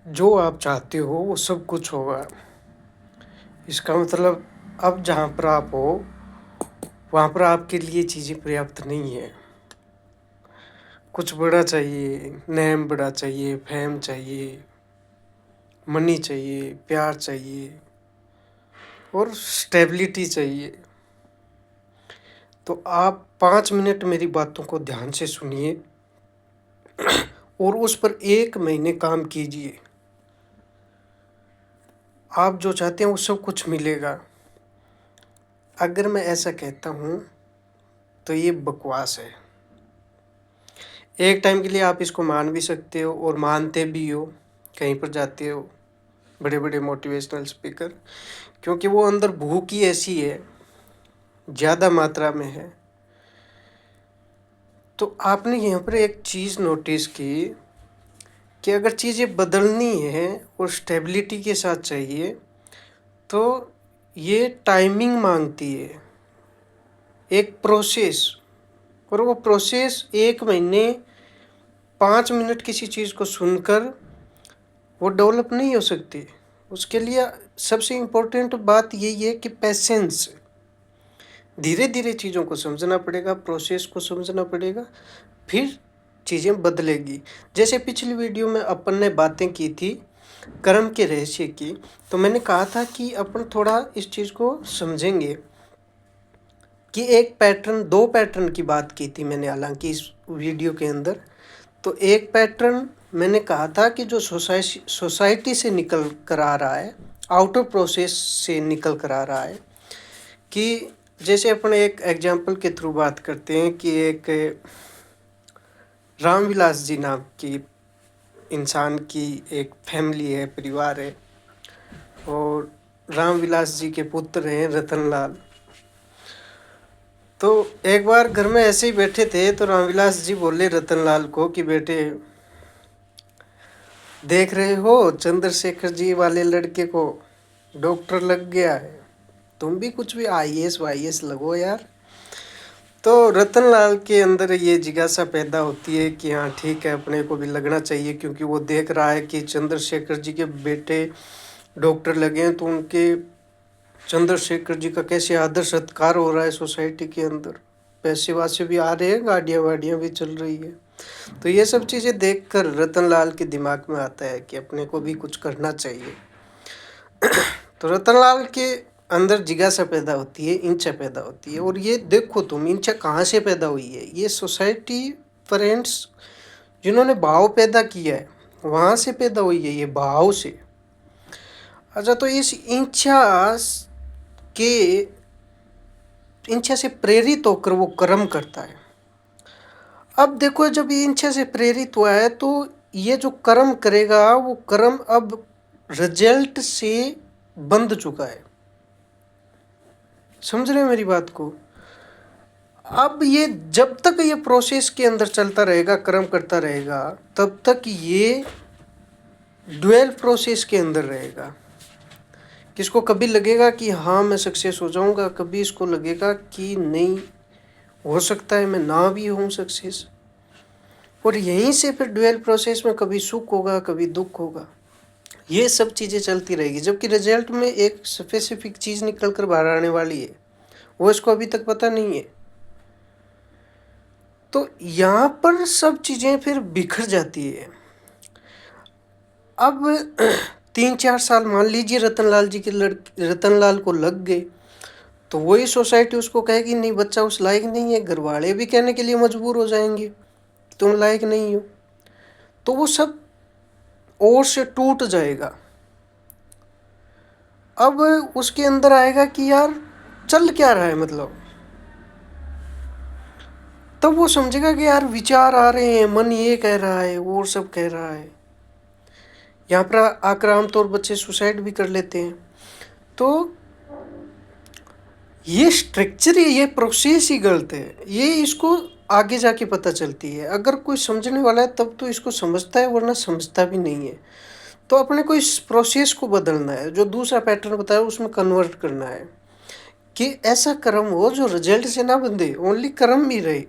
जो आप चाहते हो वो सब कुछ होगा। इसका मतलब अब जहाँ पर आप हो वहाँ पर आपके लिए चीज़ें पर्याप्त नहीं है। कुछ बड़ा चाहिए, नेम बड़ा चाहिए, फेम चाहिए, मनी चाहिए, प्यार चाहिए और स्टेबिलिटी चाहिए। तो आप 5 मिनट मेरी बातों को ध्यान से सुनिए और उस पर 1 महीने काम कीजिए। आप जो चाहते हैं वो सब कुछ मिलेगा। अगर मैं ऐसा कहता हूँ तो ये बकवास है। एक टाइम के लिए आप इसको मान भी सकते हो और मानते भी हो, कहीं पर जाते हो बड़े बड़े मोटिवेशनल स्पीकर, क्योंकि वो अंदर भूख ही ऐसी है, ज़्यादा मात्रा में है। तो आपने यहाँ पर एक चीज़ नोटिस की कि अगर चीज़ें बदलनी है और स्टेबिलिटी के साथ चाहिए तो ये टाइमिंग मांगती है, एक प्रोसेस। और वो प्रोसेस 1 महीने 5 मिनट किसी चीज़ को सुनकर वो डेवलप नहीं हो सकती। उसके लिए सबसे इम्पोर्टेंट बात यही है कि पेशेंस, धीरे धीरे चीज़ों को समझना पड़ेगा, प्रोसेस को समझना पड़ेगा, फिर चीज़ें बदलेगी। जैसे पिछली वीडियो में अपन ने बातें की थी कर्म के रहस्य की, तो मैंने कहा था कि अपन थोड़ा इस चीज़ को समझेंगे कि एक पैटर्न, 2 पैटर्न की बात की थी मैंने हालांकि इस वीडियो के अंदर। तो एक पैटर्न मैंने कहा था कि जो सोसाइटी से निकल कर आ रहा है, आउटर प्रोसेस से निकल कर आ रहा है, कि जैसे अपन एक एग्जाम्पल के थ्रू बात करते हैं कि एक रामविलास जी नाम की इंसान की एक फैमिली है, परिवार है, और रामविलास जी के पुत्र हैं रतनलाल। तो एक बार घर में ऐसे ही बैठे थे तो रामविलास जी बोले रतनलाल को कि बेटे, देख रहे हो चंद्रशेखर जी वाले लड़के को, डॉक्टर लग गया है, तुम भी कुछ भी आईएएस वाईएएस लगो यार। तो रतनलाल के अंदर ये जिज्ञासा पैदा होती है कि हाँ ठीक है, अपने को भी लगना चाहिए, क्योंकि वो देख रहा है कि चंद्रशेखर जी के बेटे डॉक्टर लगे हैं, तो उनके चंद्रशेखर जी का कैसे आदर सत्कार हो रहा है सोसाइटी के अंदर, पैसे वासे भी आ रहे हैं, गाड़ियाँ वाड़ियाँ भी चल रही है। तो ये सब चीज़ें देखकर रतनलाल के दिमाग में आता है कि अपने को भी कुछ करना चाहिए। तो रतनलाल के अंदर जिज्ञासा पैदा होती है, इच्छा पैदा होती है। और ये देखो तुम, इच्छा कहाँ से पैदा हुई है? ये सोसाइटी फ्रेंड्स जिन्होंने भाव पैदा किया है वहाँ से पैदा हुई है, ये भाव से। अच्छा, तो इस के इच्छा से प्रेरित होकर वो कर्म करता है। अब देखो, जब ये इच्छा से प्रेरित हुआ है तो ये जो कर्म करेगा वो कर्म अब रिजल्ट से बंध चुका है। समझ रहे हैं मेरी बात को? अब ये जब तक ये प्रोसेस के अंदर चलता रहेगा, कर्म करता रहेगा, तब तक ये ड्वेल प्रोसेस के अंदर रहेगा। किसको कभी लगेगा कि हाँ मैं सक्सेस हो जाऊंगा, कभी इसको लगेगा कि नहीं, हो सकता है मैं ना भी हूँ सक्सेस। और यहीं से फिर ड्वेल प्रोसेस में कभी सुख होगा, कभी दुख होगा, ये सब चीज़ें चलती रहेगी। जबकि रिजल्ट में एक स्पेसिफिक चीज़ निकल कर बाहर आने वाली है, वो इसको अभी तक पता नहीं है। तो यहाँ पर सब चीज़ें फिर बिखर जाती है। अब 3-4 साल मान लीजिए रतनलाल जी के रतनलाल को लग गए, तो वही सोसाइटी उसको कहेगी नहीं बच्चा उस लायक नहीं है, घर वाले भी कहने के लिए मजबूर हो जाएंगे तुम लायक नहीं हो, तो वो सब और से टूट जाएगा। अब उसके अंदर आएगा कि यार चल क्या रहा है, मतलब तब वो समझेगा कि यार विचार आ रहे हैं, मन ये कह रहा है, वो सब कह रहा है। यहाँ पर आकर आमतौर बच्चे सुसाइड भी कर लेते हैं। तो ये स्ट्रक्चर, ये प्रोसेस ही गलत है। ये इसको आगे जाके पता चलती है। अगर कोई समझने वाला है तब तो इसको समझता है, वरना समझता भी नहीं है। तो अपने को इस प्रोसेस को बदलना है, जो दूसरा पैटर्न बताया उसमें कन्वर्ट करना है कि ऐसा कर्म हो जो रिजल्ट से ना बंधे, ओनली कर्म ही रहे।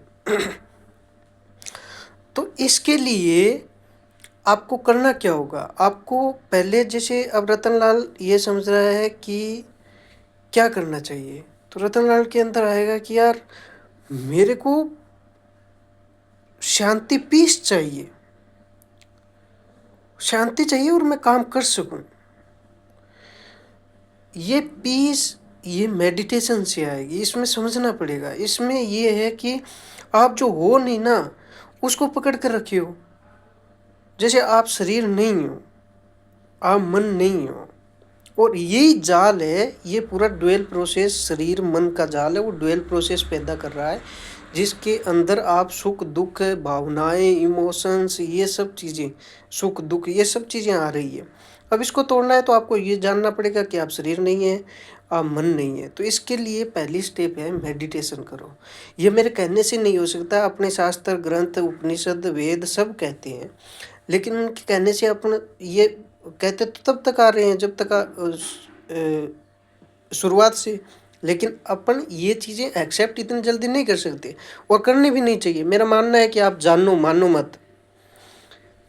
तो इसके लिए आपको करना क्या होगा, आपको पहले जैसे अब रतनलाल ये समझ रहा है कि क्या करना चाहिए, तो रतनलाल के अंदर आएगा कि यार मेरे को शांति, पीस चाहिए, शांति चाहिए और मैं काम कर सकूं। ये पीस ये मेडिटेशन से आएगी, इसमें समझना पड़ेगा। इसमें ये है कि आप जो हो नहीं ना उसको पकड़ कर रखियो। जैसे आप शरीर नहीं हो, आप मन नहीं हो, और यही जाल है, ये पूरा डुअल प्रोसेस, शरीर मन का जाल है, वो डुअल प्रोसेस पैदा कर रहा है, जिसके अंदर आप सुख दुख, भावनाएं, इमोशंस, ये सब चीज़ें, सुख दुख, ये सब चीज़ें आ रही है। अब इसको तोड़ना है तो आपको ये जानना पड़ेगा कि आप शरीर नहीं है, आप मन नहीं है। तो इसके लिए पहली स्टेप है मेडिटेशन करो। ये मेरे कहने से नहीं हो सकता, अपने शास्त्र ग्रंथ उपनिषद वेद सब कहते हैं, लेकिन उनके कहने से अपन ये कहते तो तब तक आ रहे हैं जब तक शुरुआत से, लेकिन अपन ये चीज़ें एक्सेप्ट इतनी जल्दी नहीं कर सकते और करनी भी नहीं चाहिए। मेरा मानना है कि आप जानो मानो मत।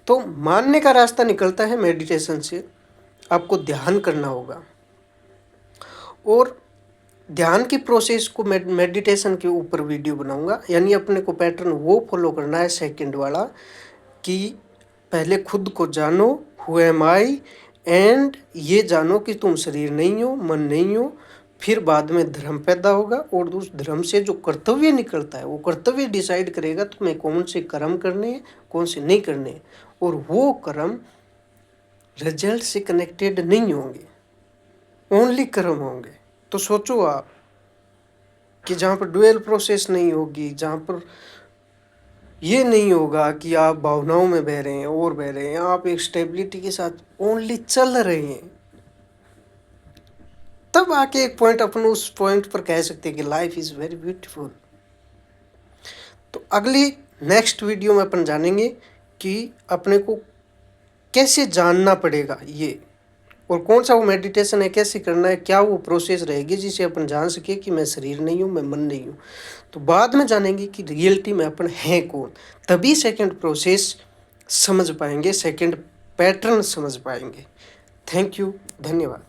तो मानने का रास्ता निकलता है मेडिटेशन से। आपको ध्यान करना होगा और ध्यान की प्रोसेस को मेडिटेशन के ऊपर वीडियो बनाऊंगा, यानी अपने को पैटर्न वो फॉलो करना है सेकंड वाला कि पहले खुद को जानो, हु एम आई, एंड ये जानो कि तुम शरीर नहीं हो, मन नहीं हो। फिर बाद में धर्म पैदा होगा और उस धर्म से जो कर्तव्य निकलता है वो कर्तव्य डिसाइड करेगा तुम्हें कौन से कर्म करने हैं, कौन से नहीं करने हैं, और वो कर्म रिजल्ट से कनेक्टेड नहीं होंगे, ओनली कर्म होंगे। तो सोचो आप कि जहाँ पर डुअल प्रोसेस नहीं होगी, जहाँ पर ये नहीं होगा कि आप भावनाओं में बह रहे हैं और बह रहे हैं, आप एक स्टेबिलिटी के साथ ओनली चल रहे हैं, तब आके एक पॉइंट अपन उस पॉइंट पर कह सकते हैं कि लाइफ इज़ वेरी ब्यूटीफुल। तो अगली नेक्स्ट वीडियो में अपन जानेंगे कि अपने को कैसे जानना पड़ेगा ये, और कौन सा वो मेडिटेशन है, कैसे करना है, क्या वो प्रोसेस रहेगी जिसे अपन जान सके कि मैं शरीर नहीं हूँ, मैं मन नहीं हूँ। तो बाद में जानेंगे कि रियलिटी में अपन हैं कौन, तभी सेकंड प्रोसेस समझ पाएंगे, सेकंड पैटर्न समझ पाएंगे। थैंक यू, धन्यवाद।